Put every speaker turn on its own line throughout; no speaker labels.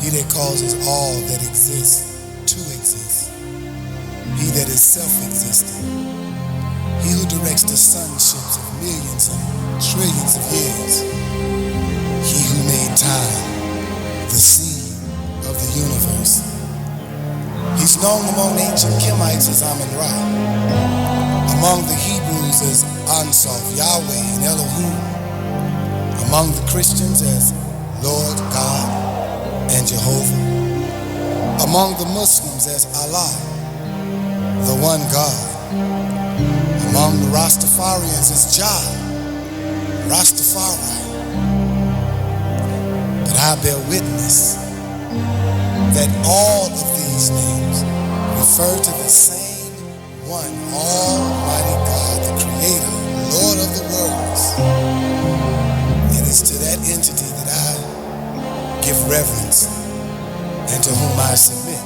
He that causes all that exists to exist. He that is self-existent. He who directs the sunships of millions and trillions of years. He who made time, the seed of the universe. He's known among ancient Kemites as Amun-Ra, among the Hebrews as Ansof, Yahweh, and Elohim, among the Christians as Lord, God, and Jehovah, among the Muslims as Allah, the one God, among the Rastafarians as Jah, Rastafari. But I bear witness that all of these names refer to the same one, Almighty God, the Creator, Lord of the worlds. And it's to that entity that I give reverence and to whom I submit.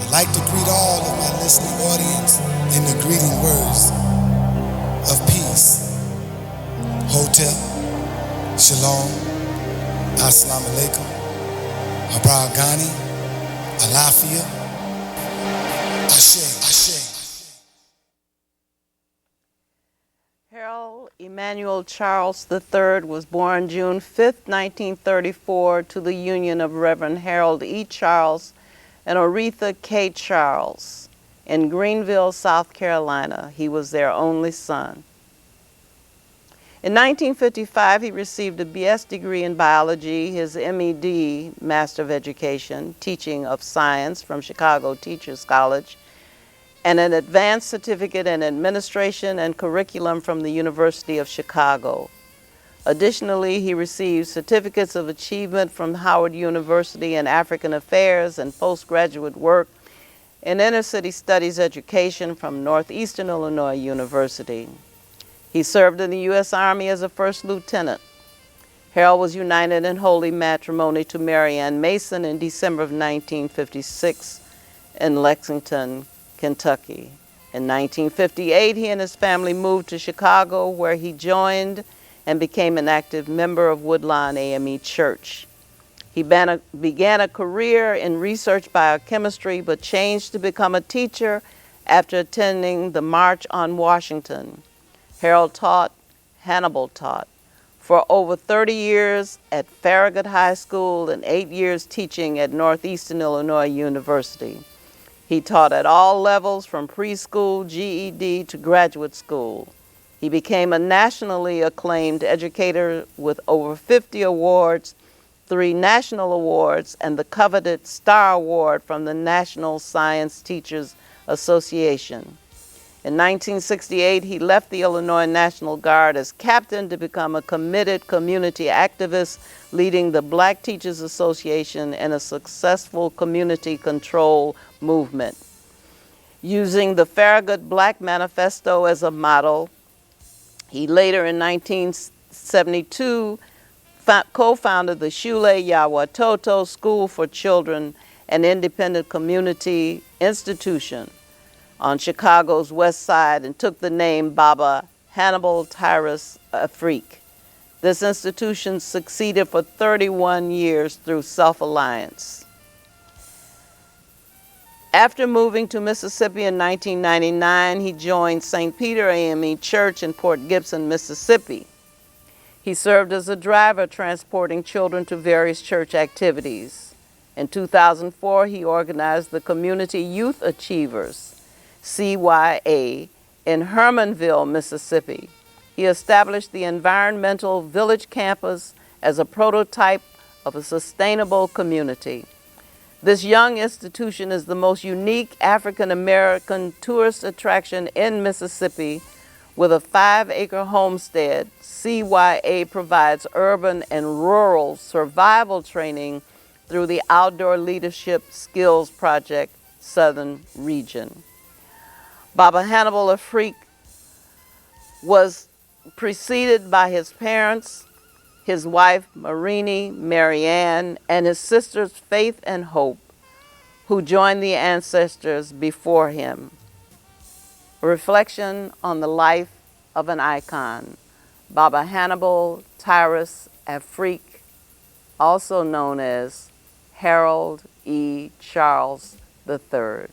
I'd like to greet all of my listening audience in the greeting words of peace. Hotel, Shalom, Assalamu alaikum, Akbar Ghani, Alafia, Ashe, Ashe.
Harold Emmanuel Charles III was born June 5, 1934, to the union of Reverend Harold E. Charles and Oretha K. Charles in Greenville, South Carolina. He was their only son. In 1955, he received a BS degree in biology, his MED, Master of Education, Teaching of Science from Chicago Teachers College, and an advanced certificate in administration and curriculum from the University of Chicago. Additionally, he received certificates of achievement from Howard University in African Affairs and postgraduate work in inner city studies education from Northeastern Illinois University. He served in the U.S. Army as a first lieutenant. Harold was united in holy matrimony to Mary Ann Mason in December of 1956 in Lexington, Kentucky. In 1958, he and his family moved to Chicago, where he joined and became an active member of Woodlawn AME Church. He began a career in research biochemistry, but changed to become a teacher after attending the March on Washington. Harold taught, Hannibal taught, for over 30 years at Farragut High School and 8 years teaching at Northeastern Illinois University. He taught at all levels from preschool, GED, to graduate school. He became a nationally acclaimed educator with over 50 awards, 3 national awards, and the coveted Star Award from the National Science Teachers Association. In 1968, he left the Illinois National Guard as captain to become a committed community activist, leading the Black Teachers Association and a successful community control movement. Using the Farragut Black Manifesto as a model, he later in 1972 co-founded the Shule Yawatoto School for Children, an independent community institution on Chicago's west side, and took the name Baba Hannibal Tyrus Afrique. This institution succeeded for 31 years through self-alliance. After moving to Mississippi in 1999, he joined St. Peter AME Church in Port Gibson, Mississippi. He served as a driver transporting children to various church activities. In 2004, he organized the Community Youth Achievers, CYA, in Hermanville, Mississippi. He established the Environmental Village Campus as a prototype of a sustainable community. This young institution is the most unique African-American tourist attraction in Mississippi. With a 5-acre homestead, CYA provides urban and rural survival training through the Outdoor Leadership Skills Project Southern Region. Baba Hannibal Afrique was preceded by his parents, his wife Marini, Marianne, and his sisters Faith and Hope, who joined the ancestors before him. A reflection on the life of an icon, Baba Hannibal Tyrus Afrique, also known as Harold E. Charles III.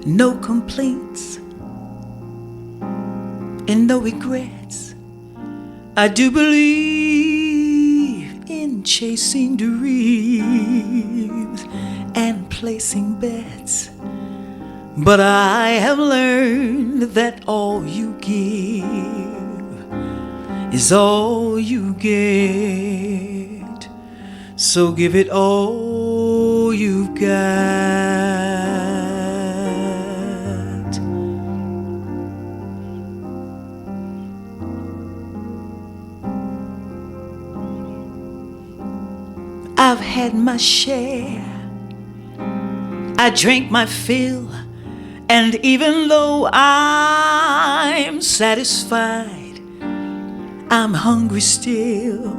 No complaints and no regrets. I do believe in chasing dreams and placing bets. But I have learned that all you give is all you get. So give it all you've got. I've had my share, I drank my fill, and even though I'm satisfied, I'm hungry still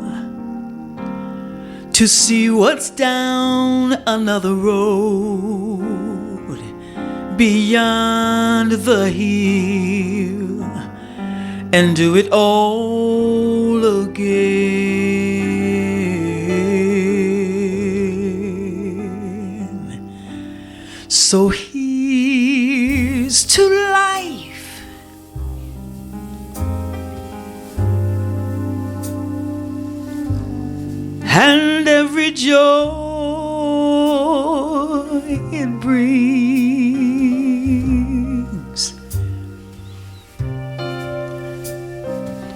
to see what's down another road beyond the hill, and do it all again. So here's to life, and every joy it brings.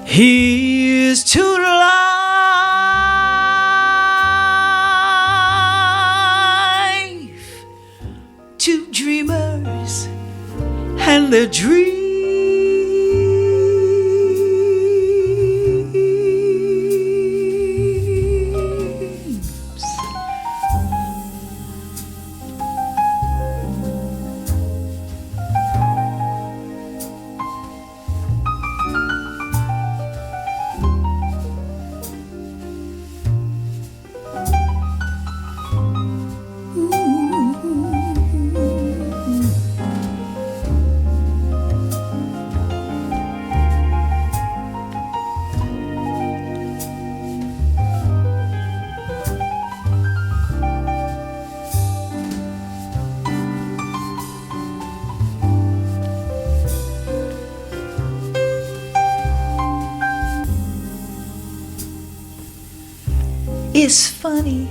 Here's to life, to dreamers and their dreams. It's funny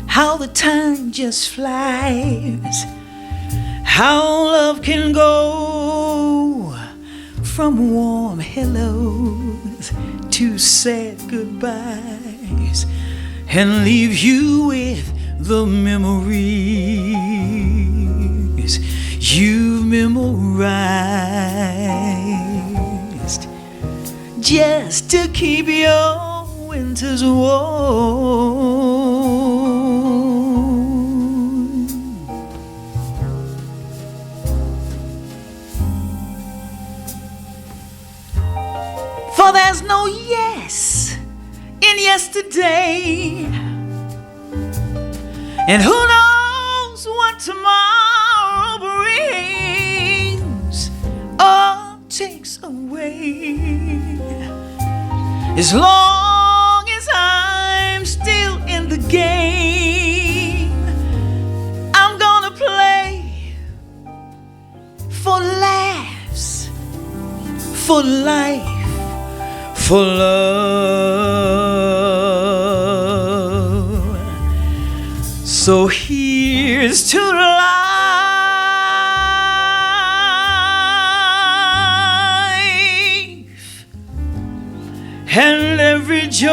how the time just flies, how love can go from warm hellos to sad goodbyes and leave you with the memories you've memorized just to keep your winters warm. For there's no yes in yesterday, and who knows what tomorrow brings or takes away. As long as I'm still in the game, I'm gonna play for laughs, for life, for love. So here's to life and every joy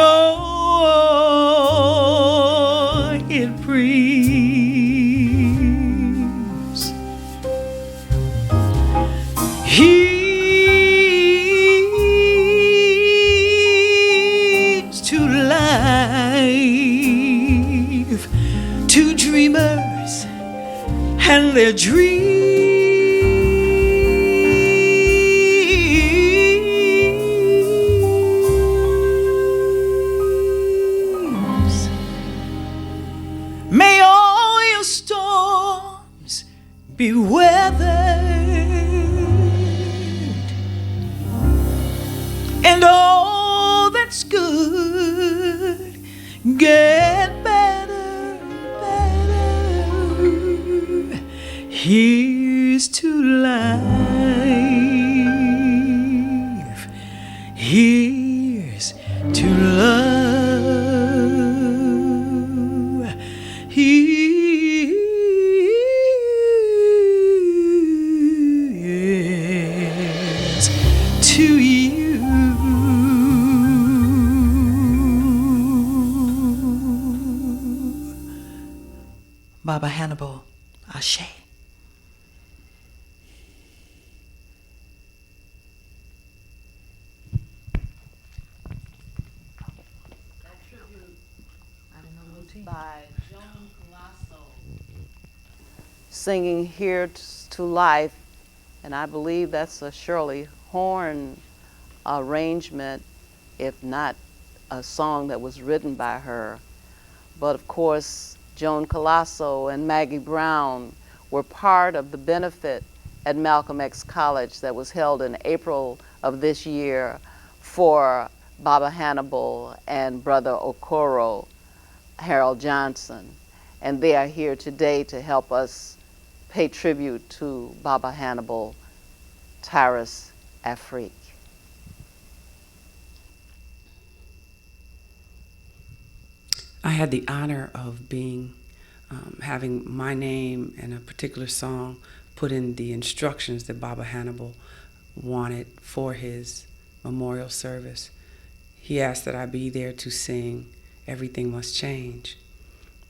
it brings. Here's to life, to dreamers and their dreams. May all your storms be weathered, and all that's good get better, better. Here's to life. Here's to love. Here's to you. Baba Hannibal, Ashe.
By Joan Collaso, singing Here to Life, and I believe that's a Shirley Horn arrangement, if not a song that was written by her. But of course, Joan Collaso and Maggie Brown were part of the benefit at Malcolm X College that was held in April of this year for Baba Hannibal and Brother Okoro, Harold Johnson. And they are here today to help us pay tribute to Baba Hannibal, Tyrus Afrique.
I had the honor of having my name and a particular song put in the instructions that Baba Hannibal wanted for his memorial service. He asked that I be there to sing Everything Must Change.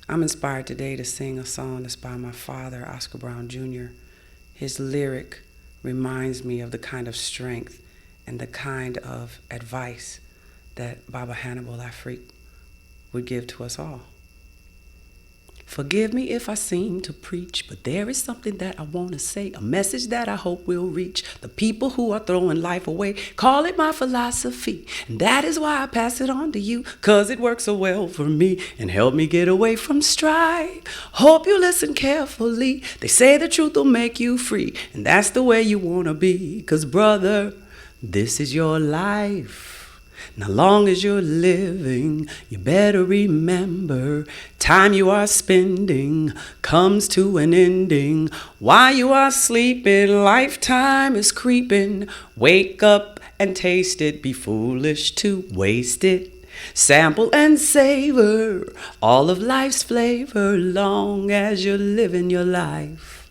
I'm inspired today to sing a song that's by my father, Oscar Brown Jr. His lyric reminds me of the kind of strength and the kind of advice that Baba Hannibal Afrique would give to us all. Forgive me if I seem to preach, but there is something that I want to say, a message that I hope will reach the people who are throwing life away. Call it my philosophy, and that is why I pass it on to you, 'cause it works so well for me and help me get away from strife. Hope you listen carefully. They say the truth will make you free, and that's the way you want to be, 'cause brother, this is your life. Now, long as you're living, you better remember, time you are spending comes to an ending. While you are sleeping, lifetime is creeping. Wake up and taste it, be foolish to waste it. Sample and savor all of life's flavor, long as you're living your life.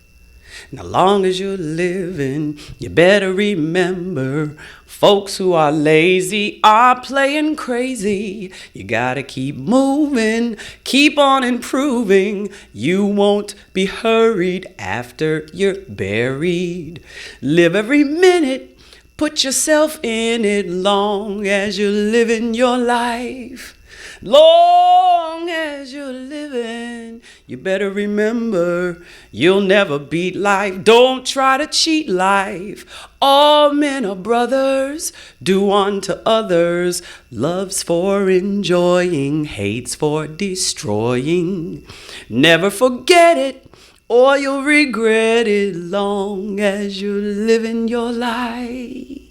Now, long as you're living, you better remember, folks who are lazy are playing crazy. You gotta keep moving, keep on improving. You won't be hurried after you're buried. Live every minute, put yourself in it, long as you're living your life. Long as you're living, you better remember, you'll never beat life. Don't try to cheat life. All men are brothers. Do unto others. Love's for enjoying, hate's for destroying. Never forget it, or you'll regret it, long as you're living your life.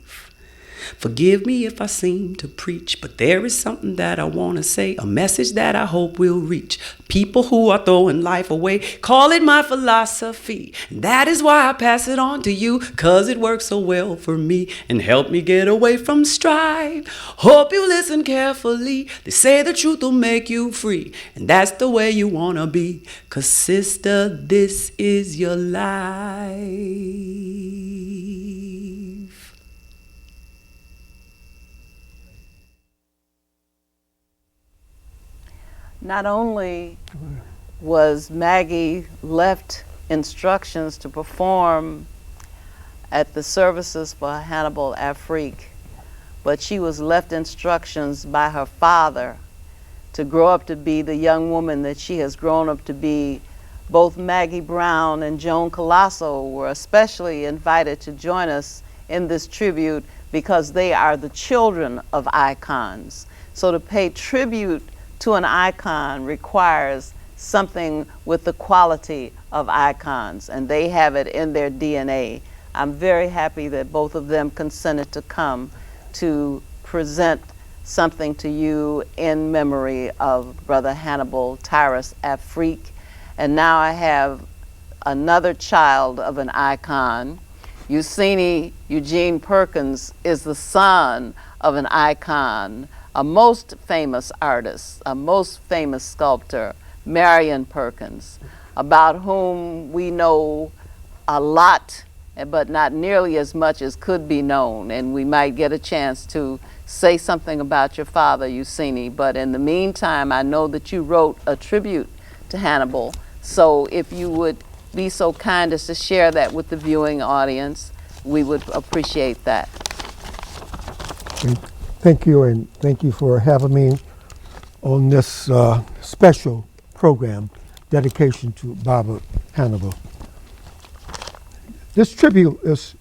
Forgive me if I seem to preach, but there is something that I want to say, a message that I hope will reach people who are throwing life away. Call it my philosophy, and that is why I pass it on to you, 'cause it works so well for me and help me get away from strife. Hope you listen carefully. They say the truth will make you free, and that's the way you want to be, 'cause sister, this is your life.
Not only was Maggie left instructions to perform at the services for Hannibal Afrique, but she was left instructions by her father to grow up to be the young woman that she has grown up to be Both Maggie Brown and Joan Collaso were especially invited to join us in this tribute because they are the children of icons. So to pay tribute to an icon requires something with the quality of icons, and they have it in their DNA. I'm very happy that both of them consented to come to present something to you in memory of Brother Hannibal Tyrus Afrique. And now I have another child of an icon. Useni Eugene Perkins is the son of an icon, a most famous artist, a most famous sculptor, Marion Perkins, about whom we know a lot, but not nearly as much as could be known. And we might get a chance to say something about your father, Useni. But in the meantime, I know that you wrote a tribute to Hannibal. So if you would be so kind as to share that with the viewing audience, we would appreciate that.
Thank you, and thank you for having me on this special program, dedication to Baba Hannibal. This tribute is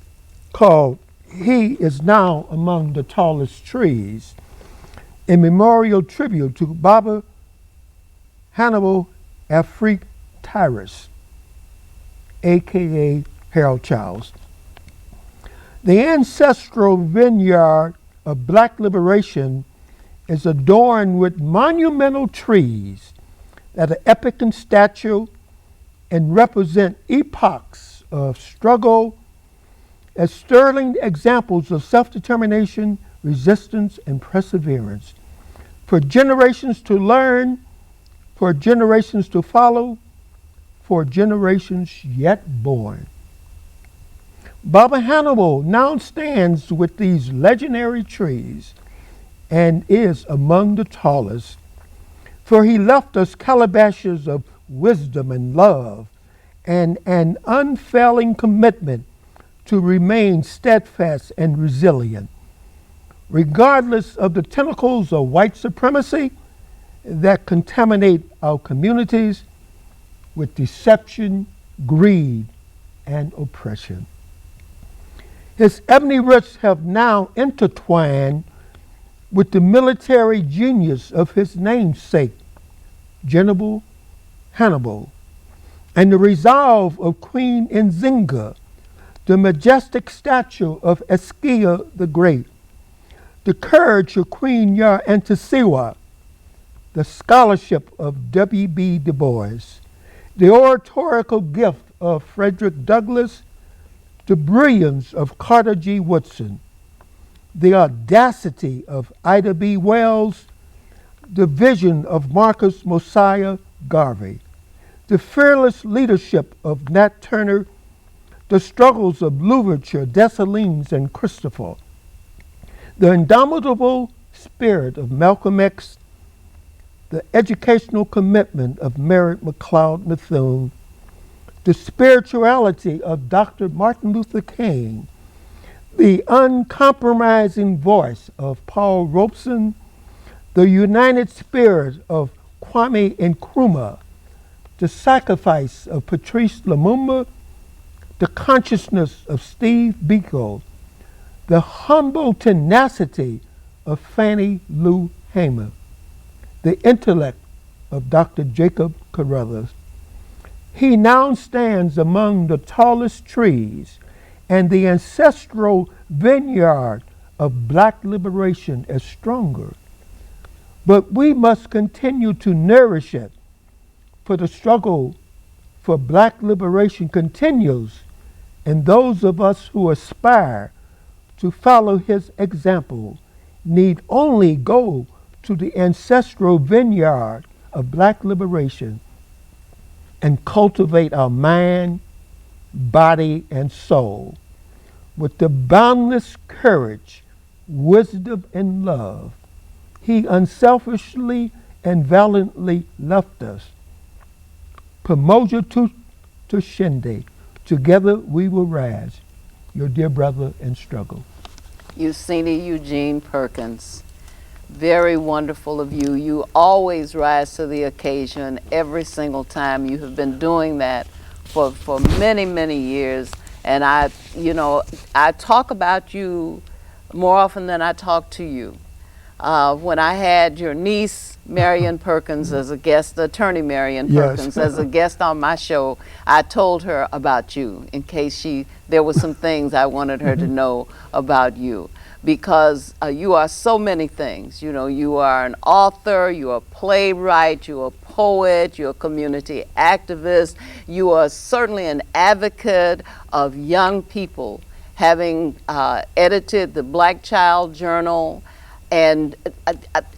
called "He is Now Among the Tallest Trees," a memorial tribute to Baba Hannibal Afrique Tyrus, a.k.a. Harold Childs. The ancestral vineyard of Black liberation is adorned with monumental trees that are epic in stature and represent epochs of struggle as sterling examples of self-determination, resistance, and perseverance. For generations to learn, for generations to follow, for generations yet born. Baba Hannibal now stands with these legendary trees and is among the tallest, for he left us calabashes of wisdom and love and an unfailing commitment to remain steadfast and resilient, regardless of the tentacles of white supremacy that contaminate our communities with deception, greed, and oppression. His ebony roots have now intertwined with the military genius of his namesake, General Hannibal, and the resolve of Queen Nzinga, the majestic statue of Esquia the Great, the courage of Queen Yaa Antisiwa, the scholarship of W.B. Du Bois, the oratorical gift of Frederick Douglass, the brilliance of Carter G. Woodson, the audacity of Ida B. Wells, the vision of Marcus Mosiah Garvey, the fearless leadership of Nat Turner, the struggles of Louverture, Dessalines, and Christopher, the indomitable spirit of Malcolm X, the educational commitment of Merritt McLeod Bethune, the spirituality of Dr. Martin Luther King, the uncompromising voice of Paul Robeson, the united spirit of Kwame Nkrumah, the sacrifice of Patrice Lumumba, the consciousness of Steve Biko, the humble tenacity of Fannie Lou Hamer, the intellect of Dr. Jacob Carruthers. He now stands among the tallest trees and the ancestral vineyard of Black liberation is stronger. But we must continue to nourish it, for the struggle for Black liberation continues, and those of us who aspire to follow his example need only go to the ancestral vineyard of Black liberation and cultivate our mind, body, and soul with the boundless courage, wisdom, and love he unselfishly and valiantly left us. Pamoja to Shinde, together we will rise, your dear brother in struggle.
Useni Eugene Perkins. Very wonderful of you. You always rise to the occasion every single time. You have been doing that for many, many years. And I talk about you more often than I talk to you. When I had your niece, Marion Perkins, as a guest, attorney Marion Perkins, as a guest on my show, I told her about you in case there were some things I wanted her to know about you. Because you are so many things. You know, you are an author, you are a playwright, you are a poet, you're a community activist, you are certainly an advocate of young people, having edited the Black Child Journal. And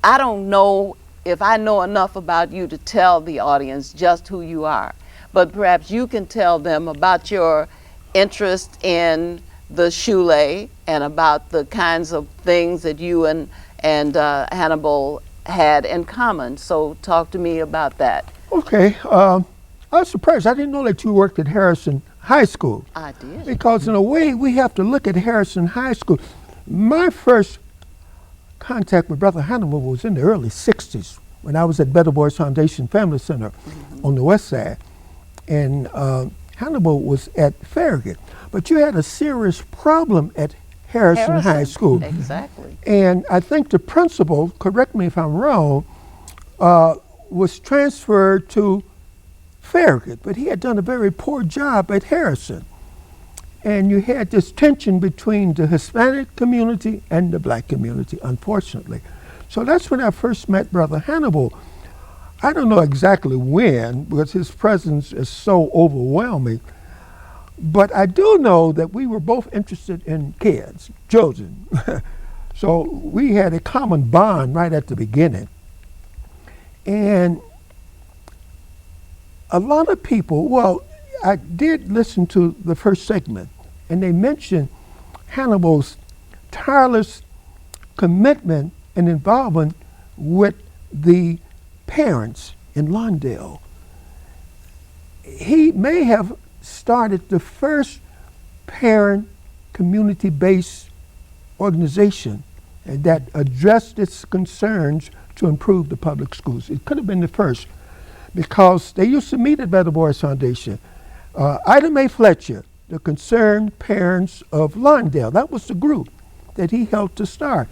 I don't know if I know enough about you to tell the audience just who you are, but perhaps you can tell them about your interest in the Shule and about the kinds of things that you and Hannibal had in common. So talk to me about that.
Okay. I was surprised. I didn't know that you worked at Harrison High School.
I did.
Because in a way, we have to look at Harrison High School. My first contact with Brother Hannibal was in the early 60s when I was at Better Boys Foundation Family Center on the west side. And Hannibal was at Farragut. But you had a serious problem at Harrison High School.
Exactly.
And I think the principal, correct me if I'm wrong, was transferred to Farragut, but he had done a very poor job at Harrison. And you had this tension between the Hispanic community and the Black community, unfortunately. So that's when I first met Brother Hannibal. I don't know exactly when, because his presence is so overwhelming. But I do know that we were both interested in kids, children. So we had a common bond right at the beginning. And a lot of people, well, I did listen to the first segment, and they mentioned Hannibal's tireless commitment and involvement with the parents in Lawndale. He may have started the first parent community-based organization that addressed its concerns to improve the public schools. It could have been the first, because they used to meet at Better Boys Foundation. Ida Mae Fletcher, the concerned parents of Lawndale, that was the group that he helped to start.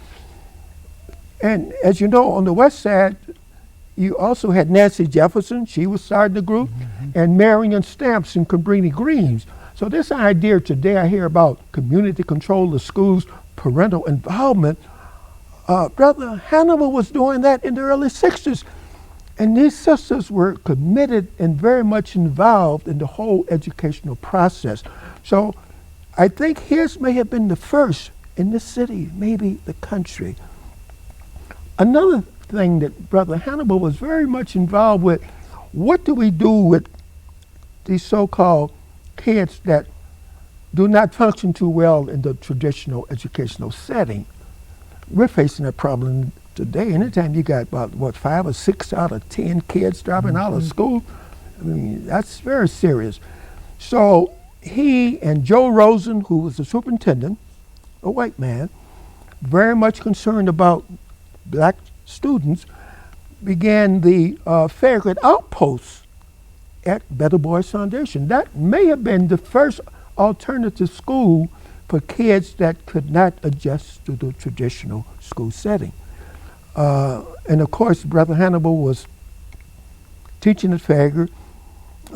And as you know, on the west side, you also had Nancy Jefferson, she was starting the group, and Marion Stamps and Cabrini Greens. So this idea today I hear about community control of schools, parental involvement, Brother Hannibal was doing that in the early 60s. And these sisters were committed and very much involved in the whole educational process. So I think his may have been the first in this city, maybe the country. Another thing that Brother Hannibal was very much involved with, what do we do with these so-called kids that do not function too well in the traditional educational setting? We're facing that problem today. Anytime you got about, 5 or 6 out of 10 kids dropping out of school, I mean, that's very serious. So he and Joe Rosen, who was the superintendent, a white man, very much concerned about Black students, began the Farragut Outpost at Better Boys Foundation. That may have been the first alternative school for kids that could not adjust to the traditional school setting. And of course, Brother Hannibal was teaching at Farragut,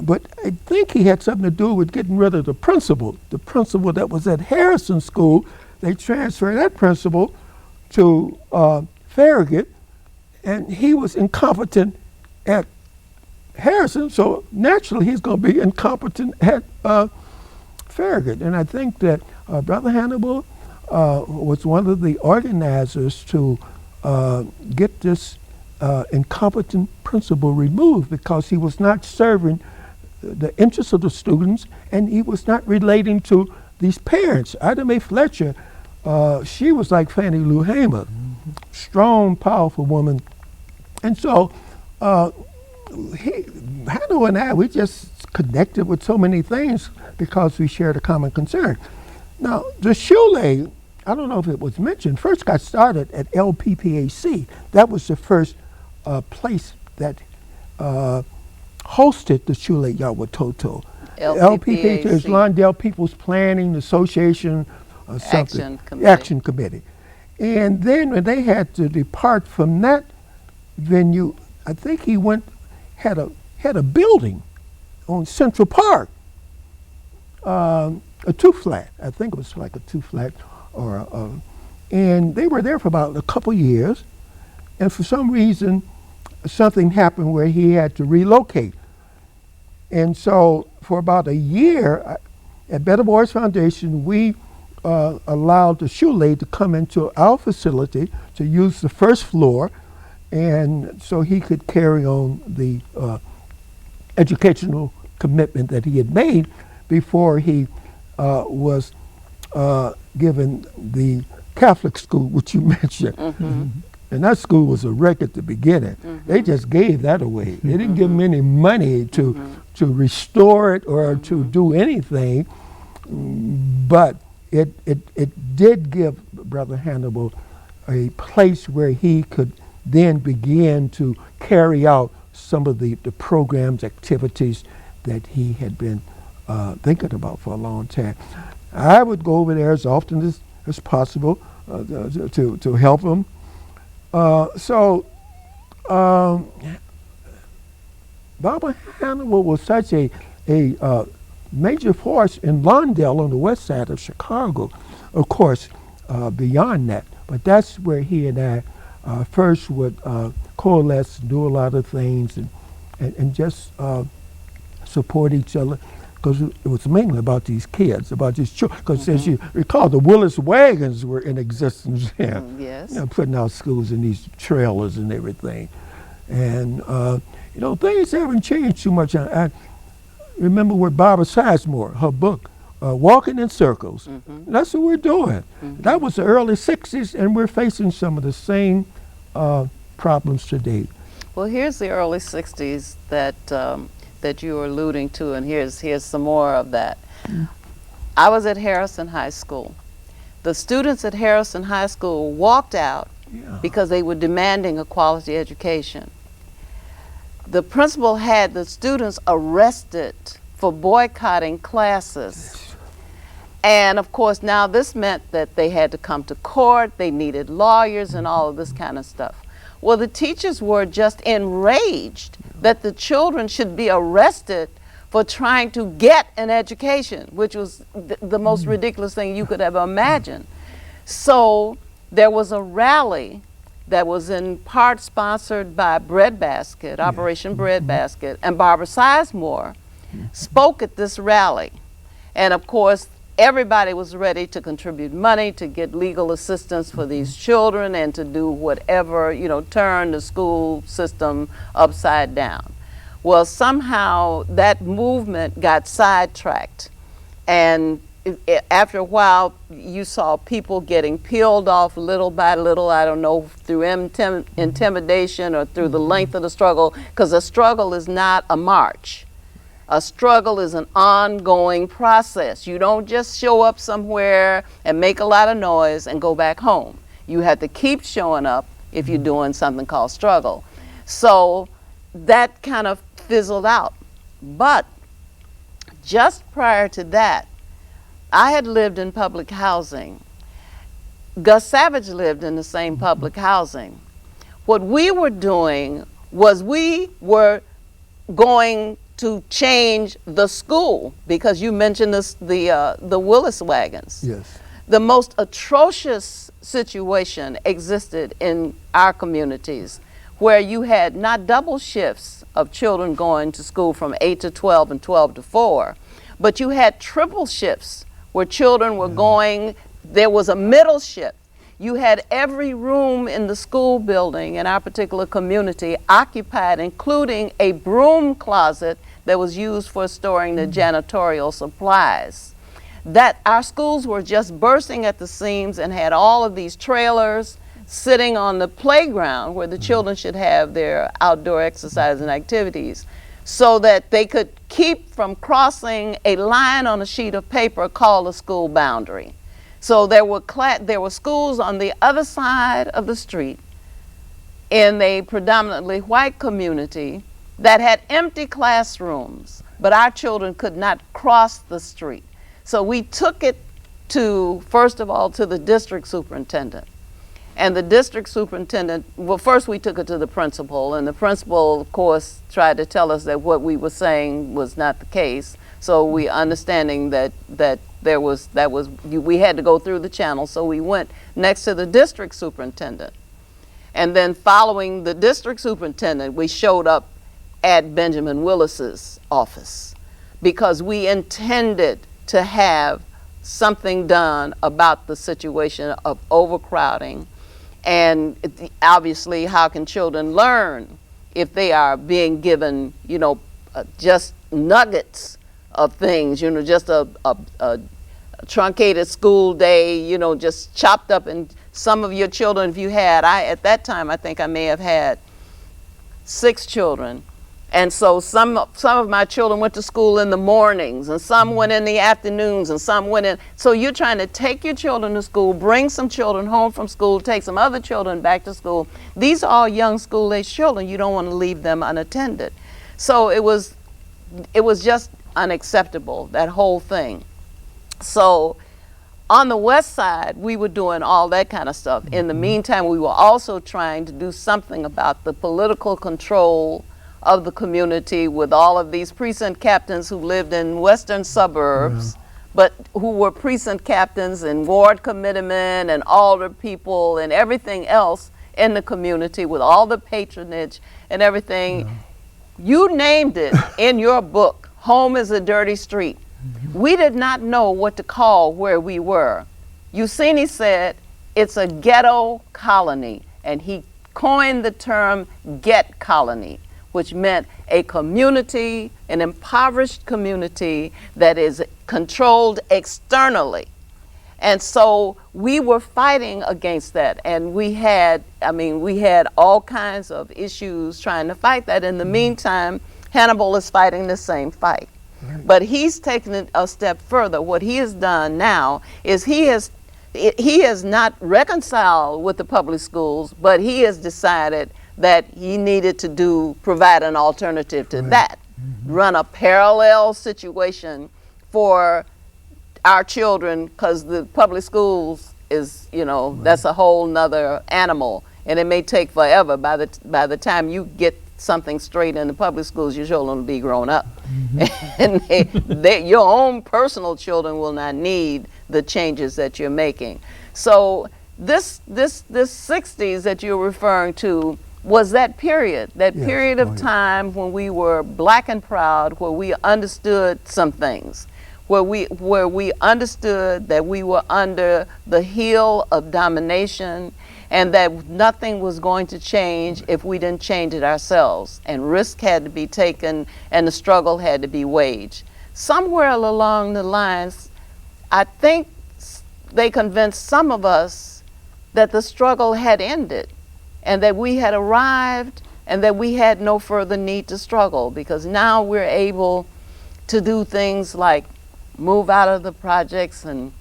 but I think he had something to do with getting rid of the principal that was at Harrison School. They transferred that principal to Farragut, and he was incompetent at Harrison, so naturally he's going to be incompetent at Farragut. And I think that Brother Hannibal was one of the organizers to get this incompetent principal removed, because he was not serving the interests of the students and he was not relating to these parents. Ida Mae Fletcher, she was like Fannie Lou Hamer, strong, powerful woman. And so Hannibal and I, we just connected with so many things because we shared a common concern. Now, the Shule, I don't know if it was mentioned, first got started at LPPAC. That was the first place that hosted the Shule Yawatoto. LPPAC is Lawndale People's Planning Association, something. Action Committee. And then when they had to depart from that venue, I think he had a building on Central Park, a two-flat. I think it was like a two-flat, and they were there for about a couple years. And for some reason, something happened where he had to relocate. And so for about a year at Better Boys Foundation, we allowed the Shule to come into our facility to use the first floor, and so he could carry on the educational commitment that he had made before he was given the Catholic school, which you mentioned. Mm-hmm. And that school was a wreck at the beginning. Mm-hmm. They just gave that away. They didn't give him any money to restore it or to do anything, but it did give Brother Hannibal a place where he could then begin to carry out some of the programs, activities that he had been thinking about for a long time. I would go over there as often as possible to help him. Baba Hannibal was such a major force in Lawndale on the west side of Chicago, of course, beyond that. But that's where he and I first would coalesce, do a lot of things, and just support each other, because it was mainly about these kids, about these children. Because as you recall, the Willis wagons were in existence there,
yes.
Putting out schools in these trailers and everything. And things haven't changed too much. I remember with Barbara Sizemore, her book, Walking in Circles. Mm-hmm. That's what we're doing. Mm-hmm. That was the early 60s, and we're facing some of the same problems today.
Well, here's the early 60s that you were alluding to, and here's some more of that. Mm. I was at Harrison High School. The students at Harrison High School walked out because they were demanding a quality education. The principal had the students arrested for boycotting classes. And of course, now this meant that they had to come to court, they needed lawyers and all of this kind of stuff. Well, the teachers were just enraged that the children should be arrested for trying to get an education, which was the most ridiculous thing you could ever imagine. So there was a rally that was in part sponsored by Breadbasket, Operation Breadbasket, and Barbara Sizemore spoke at this rally. And of course, everybody was ready to contribute money to get legal assistance for these children and to do whatever, turn the school system upside down. Well, somehow that movement got sidetracked. And after a while, you saw people getting peeled off little by little, I don't know, through intimidation or through the length of the struggle, because a struggle is not a march. A struggle is an ongoing process. You don't just show up somewhere and make a lot of noise and go back home. You have to keep showing up if you're doing something called struggle. So that kind of fizzled out. But just prior to that, I had lived in public housing. Gus Savage lived in the same public housing. What we were doing was we were going to change the school, because you mentioned the Willis wagons.
Yes.
The most atrocious situation existed in our communities, where you had not double shifts of children going to school from 8 to 12 and 12 to 4, but you had triple shifts where children were going, there was a middle shift. You had every room in the school building in our particular community occupied, including a broom closet that was used for storing the janitorial supplies. That our schools were just bursting at the seams and had all of these trailers sitting on the playground where the children should have their outdoor exercise and activities, so that they could keep from crossing a line on a sheet of paper called a school boundary. So there were schools on the other side of the street in a predominantly white community that had empty classrooms, but our children could not cross the street. So we took it to, first of all, to the district superintendent. And the district superintendent, well, first we took it to the principal, and the principal, of course, tried to tell us that what we were saying was not the case. So we, understanding that we had to go through the channel, so we went next to the district superintendent. And then following the district superintendent, we showed up at Benjamin Willis's office because we intended to have something done about the situation of overcrowding. And obviously, how can children learn if they are being given, just nuggets of things, just a truncated school day, just chopped up. And some of your children, if you had, at that time, I think I may have had 6 children. And so some of my children went to school in the mornings, and some went in the afternoons, and some went in. So you're trying to take your children to school, bring some children home from school, take some other children back to school. These are all young school-age children. You don't want to leave them unattended. So it was just unacceptable, that whole thing. So on the west side, we were doing all that kind of stuff. In the meantime, we were also trying to do something about the political control of the community with all of these precinct captains who lived in western suburbs, but who were precinct captains and ward committeemen and alder people and everything else in the community with all the patronage and everything. You named it in your book, Home is a Dirty Street. We did not know what to call where we were. Useni said it's a ghetto colony, and he coined the term get colony, which meant a community, an impoverished community that is controlled externally. And so we were fighting against that, and we had all kinds of issues trying to fight that. In the meantime, Hannibal is fighting the same fight. But he's taken it a step further. What he has done now is he has not reconciled with the public schools, but he has decided that he needed to provide an alternative to that, run a parallel situation for our children, because the public schools is, that's a whole nother animal, and it may take forever. By the time you get something straight in the public schools, your children will be grown up, and your own personal children will not need the changes that you're making. So this 60s that you're referring to was that period, period of time when we were black and proud, where we understood some things, where we understood that we were under the heel of domination, and that nothing was going to change if we didn't change it ourselves. And risk had to be taken, and the struggle had to be waged. Somewhere along the lines, I think they convinced some of us that the struggle had ended, and that we had arrived, and that we had no further need to struggle, because now we're able to do things like move out of the projects and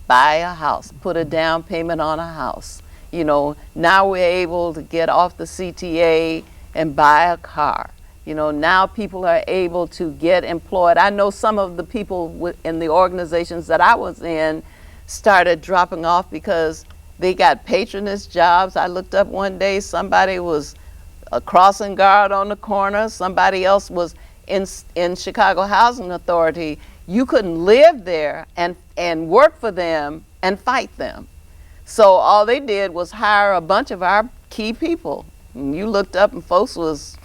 buy a house, put a down payment on a house. Now we're able to get off the CTA and buy a car. Now people are able to get employed. I know some of the people in the organizations that I was in started dropping off because they got patronage jobs. I looked up one day, somebody was a crossing guard on the corner, somebody else was in Chicago Housing Authority. You couldn't live there and work for them and fight them. So all they did was hire a bunch of our key people. And you looked up and folks was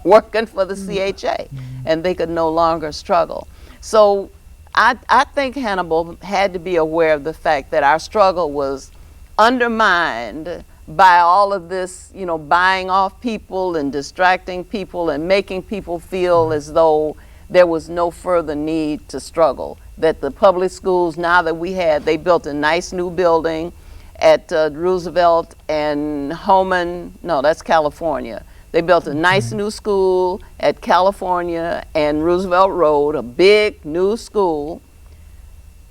working for the CHA, and they could no longer struggle. So I think Hannibal had to be aware of the fact that our struggle was undermined by all of this, buying off people and distracting people and making people feel as though there was no further need to struggle. That the public schools, now that they built a nice new building at Roosevelt and Homan, no, that's California. They built a nice new school at California and Roosevelt Road, a big new school.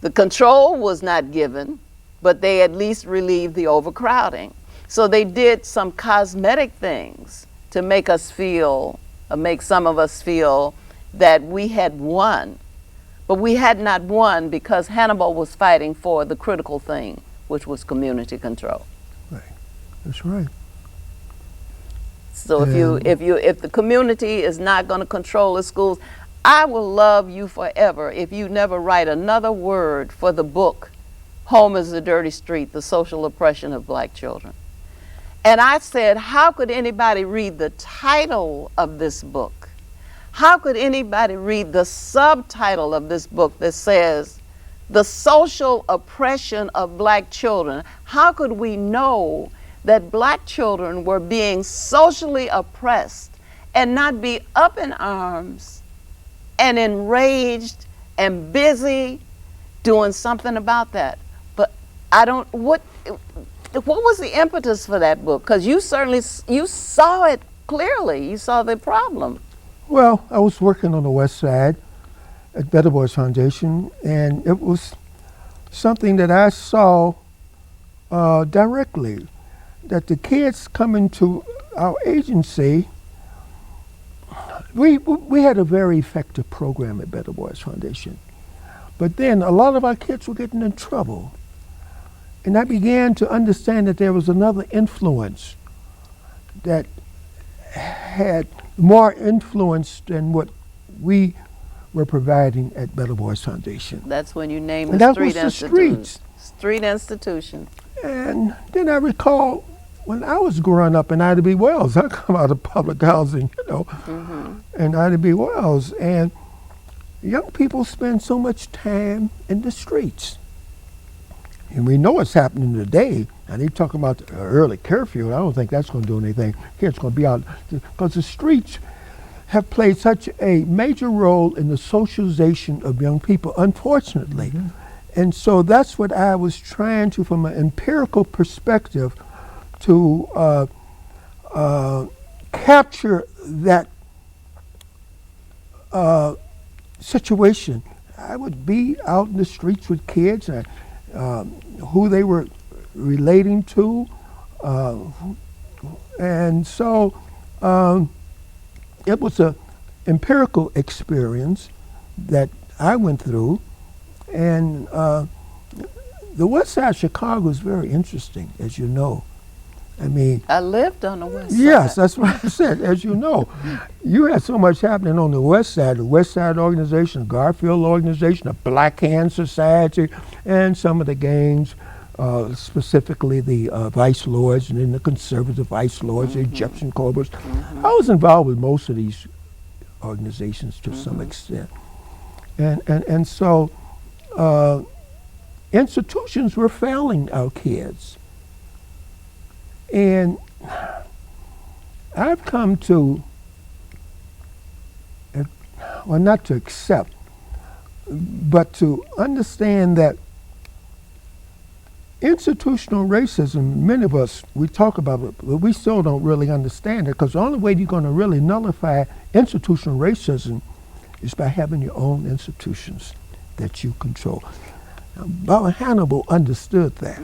The control was not given, but they at least relieved the overcrowding. So they did some cosmetic things to make us feel, make some of us feel that we had won. But we had not won because Hannibal was fighting for the critical thing, which was community control.
Right. That's right.
So if the community is not going to control the schools, I will love you forever if you never write another word for the book, Home is the Dirty Street, The Social Oppression of Black Children. And I said, how could anybody read the title of this book? How could anybody read the subtitle of this book that says, The Social Oppression of Black Children? How could we know that black children were being socially oppressed and not be up in arms and enraged and busy doing something about that? But I don't, what was the impetus for that book? Because you saw it clearly. You saw the problem.
Well, I was working on the West Side at Better Boys Foundation, and it was something that I saw directly, that the kids coming to our agency, we had a very effective program at Better Boys Foundation. But then a lot of our kids were getting in trouble. And I began to understand that there was another influence that had more influence than what we were providing at Better Boys Foundation.
That's when you named
And
the
that
street
was the
institution.
streets.
Street institution.
And then I recall when I was growing up in Ida B. Wells, I come out of public housing, in Ida B. Wells, and young people spend so much time in the streets. And we know what's happening today. And they talk about the early curfew. I don't think that's going to do anything. Kids going to be out because the streets have played such a major role in the socialization of young people, unfortunately. And so that's what I was trying to, from an empirical perspective, to capture that situation. I would be out in the streets with kids, who they were relating to, and so it was an empirical experience that I went through, and the West Side of Chicago is very interesting, as you know. I mean,
I lived on the West Side.
Yes, that's what I said. As you know, you had so much happening on the West Side. The West Side Organization, the Garfield Organization, the Black Hand Society, and some of the gangs, specifically the Vice Lords, and then the conservative Vice Lords, the Egyptian Cobras. I was involved with most of these organizations to some extent, and so institutions were failing our kids. And I've come to, well, not to accept, but to understand that institutional racism, many of us, we talk about it, but we still don't really understand it, because the only way you're going to really nullify institutional racism is by having your own institutions that you control. Now, Baba Hannibal understood that.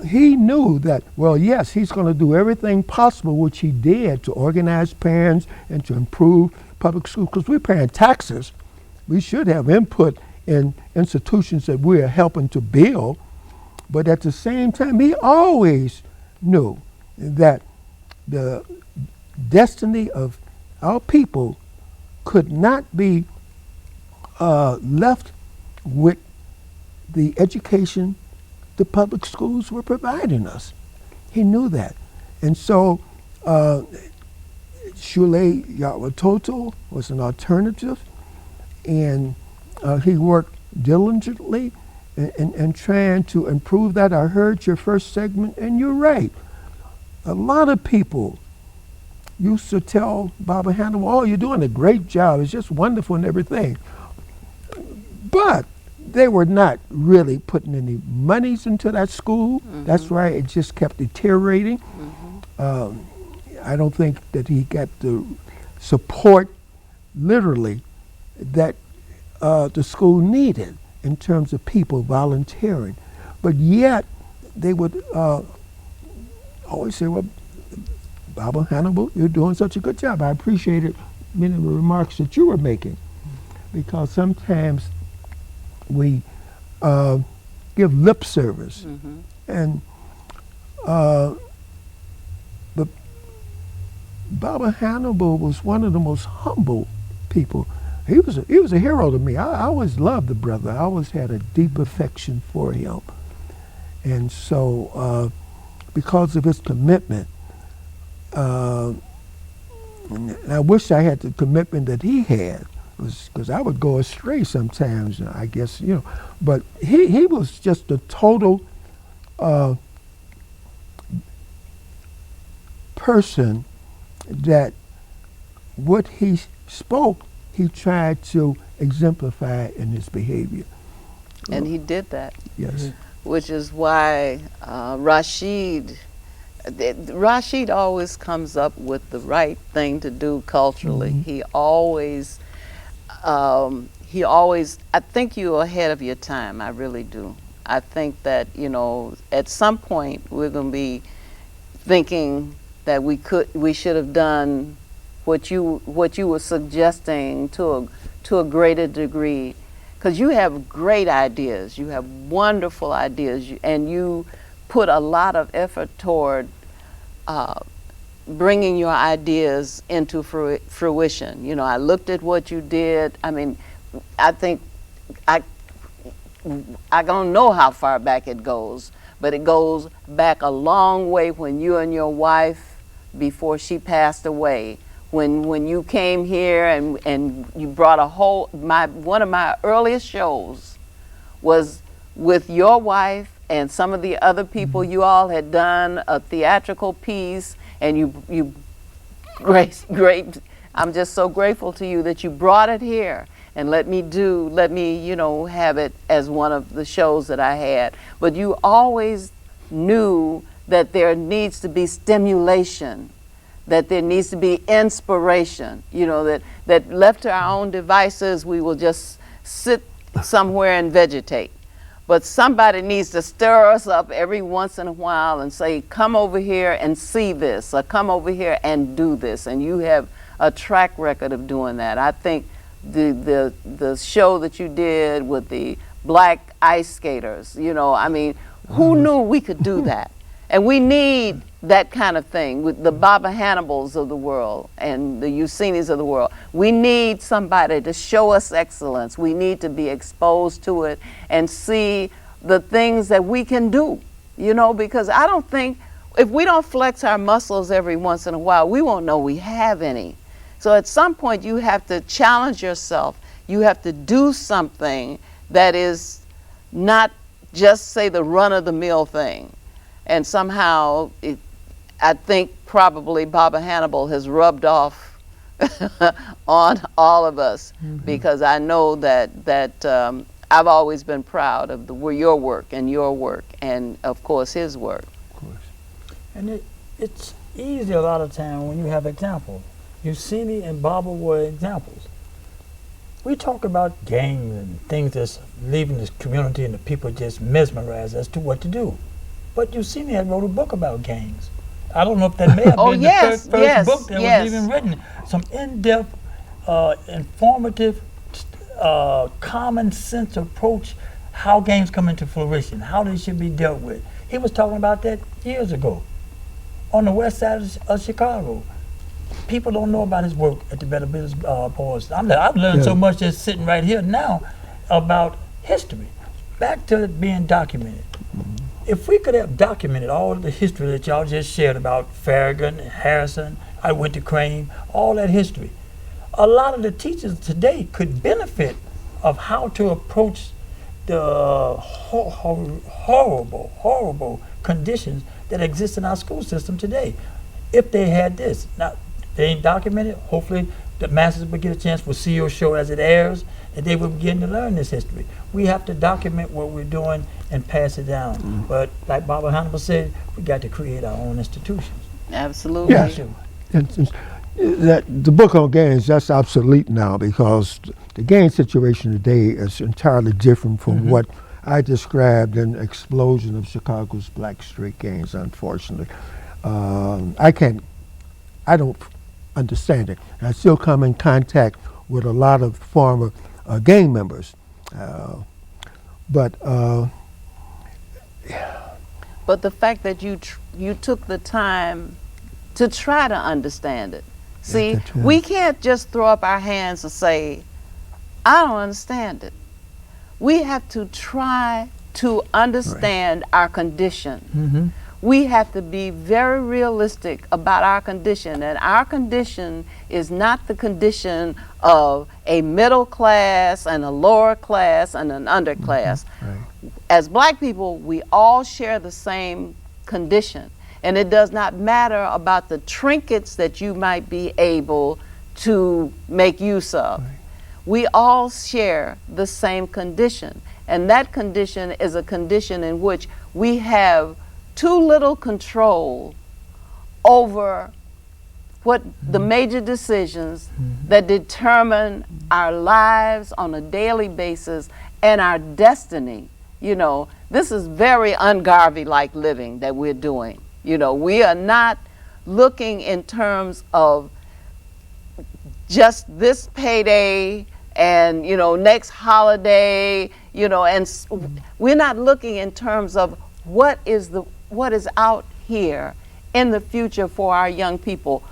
He knew that, well, yes, he's going to do everything possible, which he did, to organize parents and to improve public schools, because we're paying taxes. We should have input in institutions that we're helping to build. But at the same time, he always knew that the destiny of our people could not be left with the education the public schools were providing us. He knew that. And so Shule Yawatoto was an alternative, and he worked diligently in trying to improve that. I heard your first segment, and you're right. A lot of people used to tell Baba Hannibal, oh, you're doing a great job, it's just wonderful and everything. But they were not really putting any monies into that school. That's right, it just kept deteriorating. I don't think that he got the support, literally, that the school needed in terms of people volunteering. But yet, they would always say, well, Baba Hannibal, you're doing such a good job. I appreciated many of the remarks that you were making, because sometimes we give lip service. And but Baba Hannibal was one of the most humble people. He was a hero to me. I always loved the brother. I always had a deep affection for him. And so because of his commitment, and I wish I had the commitment that he had, because I would go astray sometimes, I guess, but he was just a total person that what he spoke, he tried to exemplify in his behavior.
And he did that.
Yes.
Which is why Rasheed always comes up with the right thing to do culturally. He always, I think you're ahead of your time. I really do. I think that, at some point we're going to be thinking that we should have done what you were suggesting to a greater degree, because you have great ideas, you have wonderful ideas, and you put a lot of effort toward bringing your ideas into fruition. I looked at what you did. I mean, I think I don't know how far back it goes, but it goes back a long way when you and your wife, before she passed away, when you came here and you brought one of my earliest shows was with your wife and some of the other people. You all had done a theatrical piece, and you great, I'm just so grateful to you that you brought it here and let me have it as one of the shows that I had. But you always knew that there needs to be stimulation, that there needs to be inspiration, that left to our own devices, we will just sit somewhere and vegetate. But somebody needs to stir us up every once in a while and say, come over here and see this, or come over here and do this. And you have a track record of doing that. I think the show that you did with the black ice skaters, who knew we could do that? And we need that kind of thing with the Baba Hannibals of the world and the Usenis of the world. We need somebody to show us excellence. We need to be exposed to it and see the things that we can do, because I don't think, if we don't flex our muscles every once in a while, we won't know we have any. So at some point you have to challenge yourself. You have to do something that is not just, say, the run-of-the-mill thing. And somehow, I think probably Baba Hannibal has rubbed off on all of us, because I know that I've always been proud of your work, and of course his work.
Of course. And it's easy a lot of time when you have examples. Useni and Baba were examples. We talk about gangs and things that's leaving this community, and the people just mesmerized as to what to do. But Useni had wrote a book about gangs. I don't know if that may have been the first book that was even written. Some in-depth, informative, common sense approach how gangs come into fruition, how they should be dealt with. He was talking about that years ago on the west side of Chicago. People don't know about his work at the Better Business Boys. I've learned so much just sitting right here now about history. Back to it being documented. If we could have documented all of the history that y'all just shared about Farragut, Harrison, I went to Crane, all that history, a lot of the teachers today could benefit of how to approach the horrible conditions that exist in our school system today. If they had this. Now, they ain't documented. Hopefully the masses will get a chance for CEO show as it airs, and they will begin to learn this history. We have to document what we're doing and pass it down. But like Baba Hannibal said, we got to create our own institutions.
Absolutely.
Yes. And that the book on gangs, that's obsolete now because the gang situation today is entirely different from what I described in the explosion of Chicago's black street gangs, unfortunately. I don't understand it. I still come in contact with a lot of former gang members. But
the fact that you took the time to try to understand it. See, we can't just throw up our hands and say, I don't understand it. We have to try to understand our condition. We have to be very realistic about our condition, and our condition is not the condition of a middle class and a lower class and an underclass. As black people, we all share the same condition, and it does not matter about the trinkets that you might be able to make use of. We all share the same condition, and that condition is a condition in which we have too little control over what the major decisions that determine our lives on a daily basis and our destiny. You know, this is very un-Garvey-like living that we're doing. You know, we are not looking in terms of just this payday and, you know, next holiday, you know, and we're not looking in terms of what is out here in the future for our young people.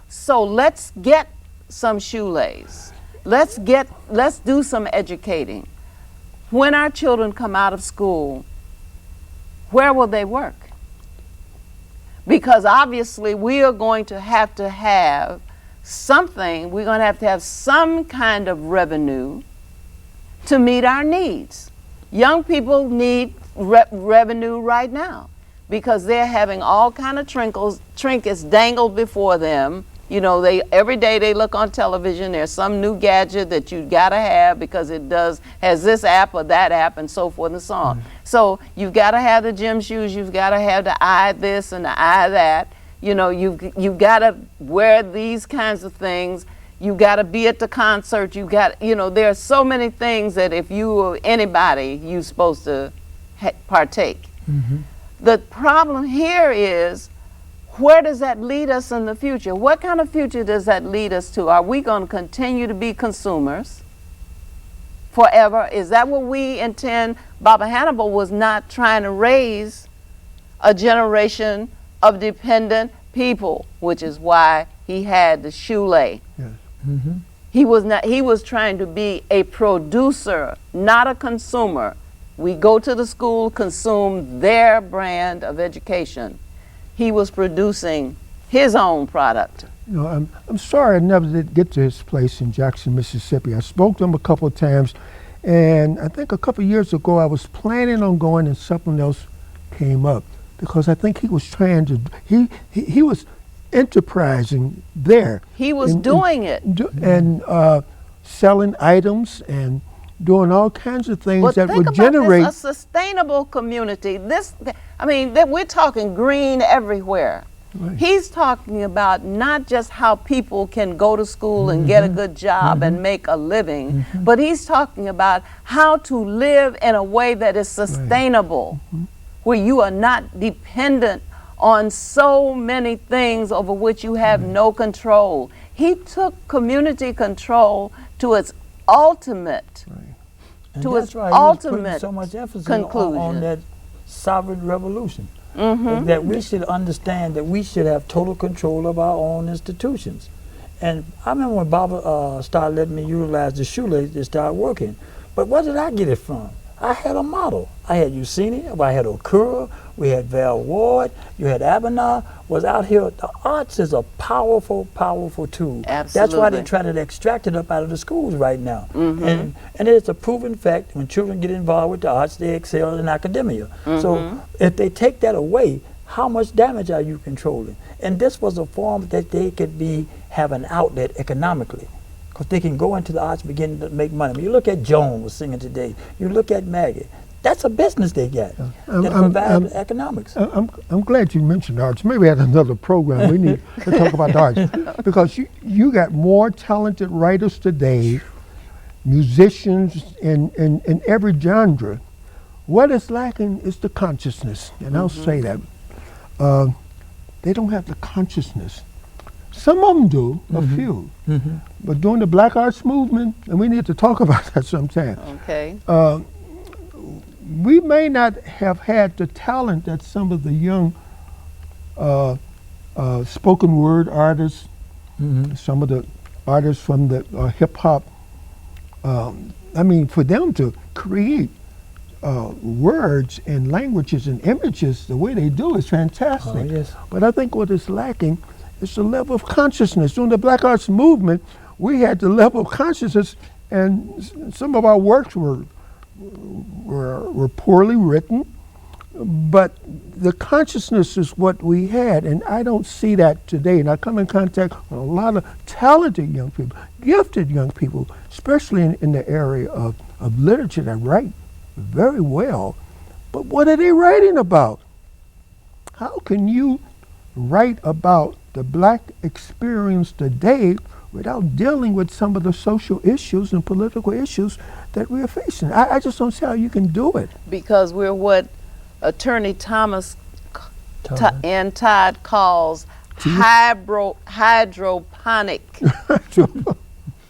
So let's get some shoelace. Let's do some educating. When our children come out of school, where will they work? Because obviously we are going to have something, we're going to have some kind of revenue to meet our needs. Young people need revenue right now because they're having all kind of trinkets dangled before them. You know, every day they look on television, there's some new gadget that you gotta have because it has this app or that app and so forth and so on. So you've gotta have the gym shoes, you've gotta have the eye this and the eye that. You know, you've gotta wear these kinds of things. You gotta be at the concert, you know, there are so many things that if you or anybody, you're supposed to partake. The problem here is, where does that lead us in the future? What kind of future does that lead us to? Are we going to continue to be consumers forever? Is that what we intend? Baba Hannibal was not trying to raise a generation of dependent people, which is why he had the shoelay. He was trying to be a producer, not a consumer. We go to the school, consume their brand of education. He was producing his own product.
You know, I'm sorry I never did get to his place in Jackson, Mississippi. I spoke to him a couple of times, and I think a couple of years ago I was planning on going and something else came up because I think he was trying to, he was enterprising there.
He was doing it.
Selling items and doing all kinds of things that would generate
a sustainable community. We're talking green everywhere. Right. He's talking about not just how people can go to school and get a good job and make a living, but he's talking about how to live in a way that is sustainable, where you are not dependent on so many things over which you have no control. He took community control to its ultimate
And
to
that's
its
right.
ultimate
He was putting so much emphasis
conclusion.
on that sovereign revolution. That we should understand that we should have total control of our own institutions. And I remember when Baba started letting me utilize the shoelace to start working. But where did I get it from? I had a model. I had Useni, I had Okura, we had Val Ward, you had Abinah, was out here. The arts is a powerful, powerful tool.
Absolutely.
That's why they try to extract it up out of the schools right now. And it's a proven fact, when children get involved with the arts, they excel in academia. So if they take that away, how much damage are you controlling? And this was a form that they could have an outlet economically. Because they can go into the arts and begin to make money. When you look at Joan was singing today, you look at Maggie, That's a business they get that provides economics.
I'm glad you mentioned arts. Maybe at another program we need to talk about the arts, because you got more talented writers today, musicians in every genre. What is lacking is the consciousness, and I'll say that. They don't have the consciousness. Some of them do, a few. But during the Black Arts Movement, and we need to talk about that sometime.
Okay.
We may not have had the talent that some of the young spoken word artists, some of the artists from the hip hop, I mean, for them to create words and languages and images the way they do is fantastic.
Oh, yes.
But I think what is lacking is the level of consciousness. During the Black Arts Movement, we had the level of consciousness, and some of our works were poorly written, but the consciousness is what we had, and I don't see that today. And I come in contact with a lot of talented young people, gifted young people, especially in the area of literature that write very well. But what are they writing about? How can you write about the black experience today without dealing with some of the social issues and political issues that we are facing? I just don't see how you can do it.
Because we're what Attorney Thomas and Todd calls hydroponic.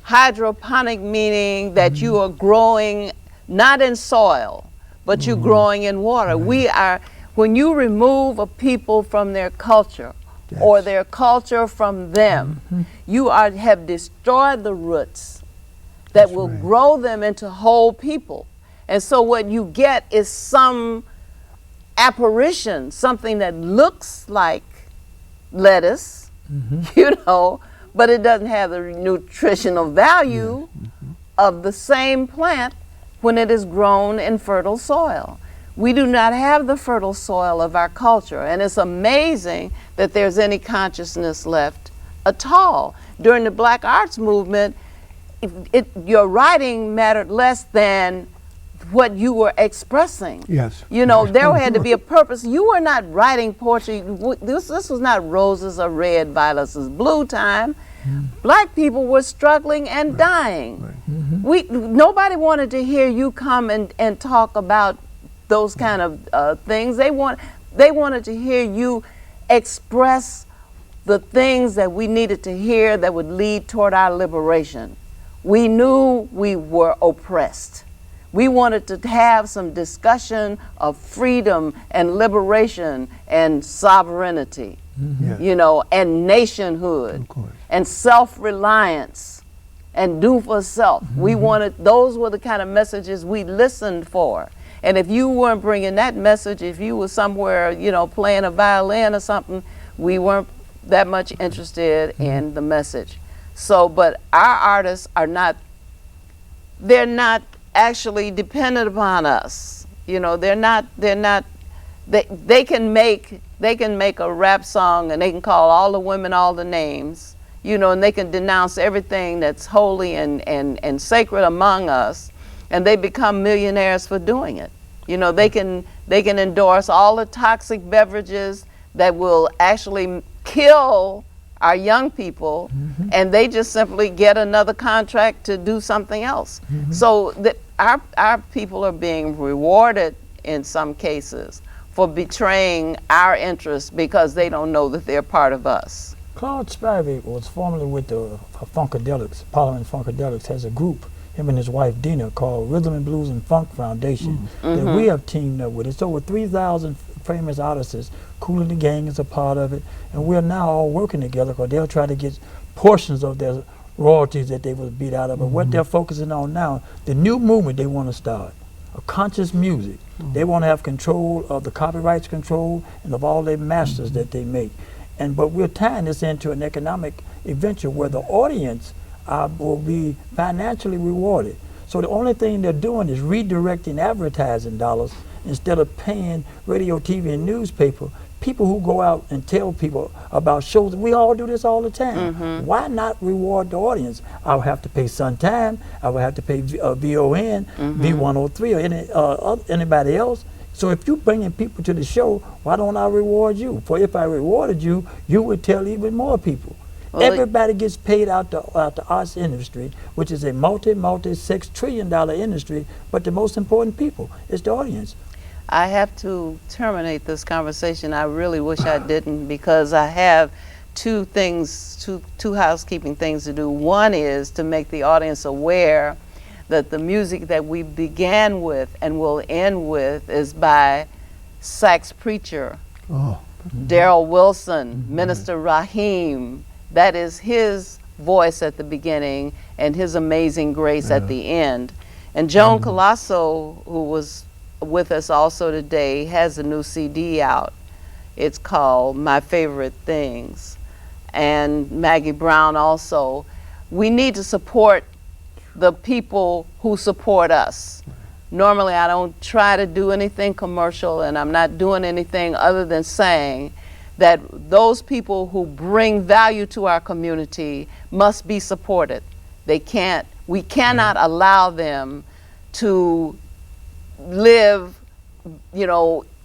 Hydroponic meaning that you are growing not in soil, but you're growing in water. We are, when you remove a people from their culture, or their culture from them, you have destroyed the roots that will grow them into whole people. And so what you get is some apparition, something that looks like lettuce, you know, but it doesn't have the nutritional value of the same plant when it is grown in fertile soil. We do not have the fertile soil of our culture, and it's amazing that there's any consciousness left at all. During the Black Arts Movement, your writing mattered less than what you were expressing.
Yes.
You know, there had to be a purpose. You were not writing poetry. This was not roses are red, violets is blue time. Black people were struggling and dying. Nobody wanted to hear you come and talk about those kind of things. They wanted to hear you express the things that we needed to hear that would lead toward our liberation. We knew we were oppressed. We wanted to have some discussion of freedom and liberation and sovereignty, you know, and nationhood, and self-reliance, and do for self. We wanted, those were the kind of messages we listened for. And if you weren't bringing that message, if you were somewhere, you know, playing a violin or something, we weren't that much interested in the message. So, but our artists are not, they're not actually dependent upon us. You know, they can make a rap song and they can call all the women all the names, you know, and they can denounce everything that's holy and sacred among us, and they become millionaires for doing it. You know, they can endorse all the toxic beverages that will actually kill our young people, and they just simply get another contract to do something else. So that our people are being rewarded in some cases for betraying our interests because they don't know that they're part of us.
Claude Spivey was formerly with the Funkadelics. Parliament Funkadelics has a group, him and his wife Dina, called Rhythm and Blues and Funk Foundation, that we have teamed up with. It's over 3,000 famous artists. Kool and the Gang is a part of it, and we're now all working together because they'll try to get portions of their royalties that they was beat out of. But what they're focusing on now, the new movement they want to start, of conscious music. They want to have control of the copyrights control and of all their masters that they make. But we're tying this into an economic adventure where the audience will be financially rewarded. So the only thing they're doing is redirecting advertising dollars instead of paying radio, TV, and newspaper people who go out and tell people about shows, we all do this all the time.
Mm-hmm.
Why not reward the audience? I would have to pay Sun Time, I would have to pay VON,
Mm-hmm.
V103, or anybody else. So if you bringing people to the show, why don't I reward you? For if I rewarded you, you would tell even more people.
Well,
Everybody gets paid out the arts industry, which is a multi $6 trillion industry, but the most important people is the audience.
I have to terminate this conversation. I really wish I didn't, because I have two housekeeping things to do. One is to make the audience aware that the music that we began with and will end with is by sax preacher
Oh,
Darrell Wilson, Minister Raheem. That is his voice at the beginning and his amazing grace at the end. And Joan Collaso, who was with us also today, has a new CD out. It's called My Favorite Things. And Maggie Brown also. We need to support the people who support us. Normally I don't try to do anything commercial, and I'm not doing anything other than saying that those people who bring value to our community must be supported. We cannot allow them to live,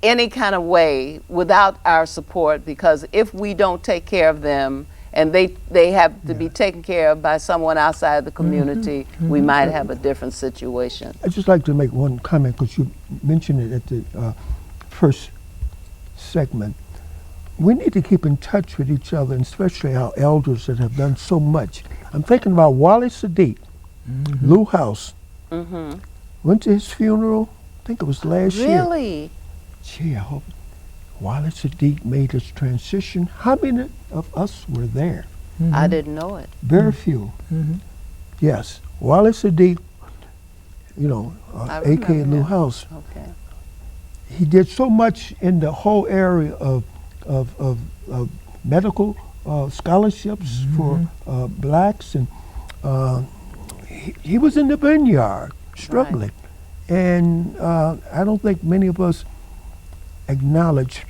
any kind of way without our support, because if we don't take care of them and they have to be taken care of by someone outside the community, we might have a different situation.
I'd just like to make one comment, because you mentioned it at the first segment. We need to keep in touch with each other, and especially our elders that have done so much. I'm thinking about Wally Sadiq, Lou House. Went to his funeral, I think it was last year.
Really?
Gee, I hope Wally Sadiq made his transition. How many of us were there?
I didn't know it.
Very few. Yes, Wally Sadiq,
I
a.k.a.
remember
Lou
him.
House.
Okay.
He did so much in the whole area of medical scholarships for blacks, and he was in the vineyard struggling. And I don't think many of us acknowledge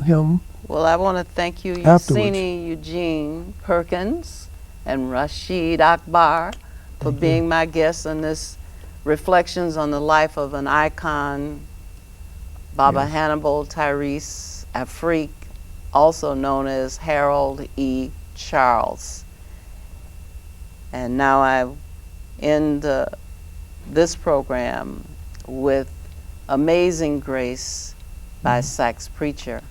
him.
Well, I want to thank you,
Afterwards.
Useni, Eugene, Perkins, and Rasheed, Akbar, for being my guests on this Reflections on the Life of an Icon, Baba
Yes.
Hannibal Tyrese Afrique, also known as Harold E. Charles. And now I end this program with Amazing Grace by Sax Preacher.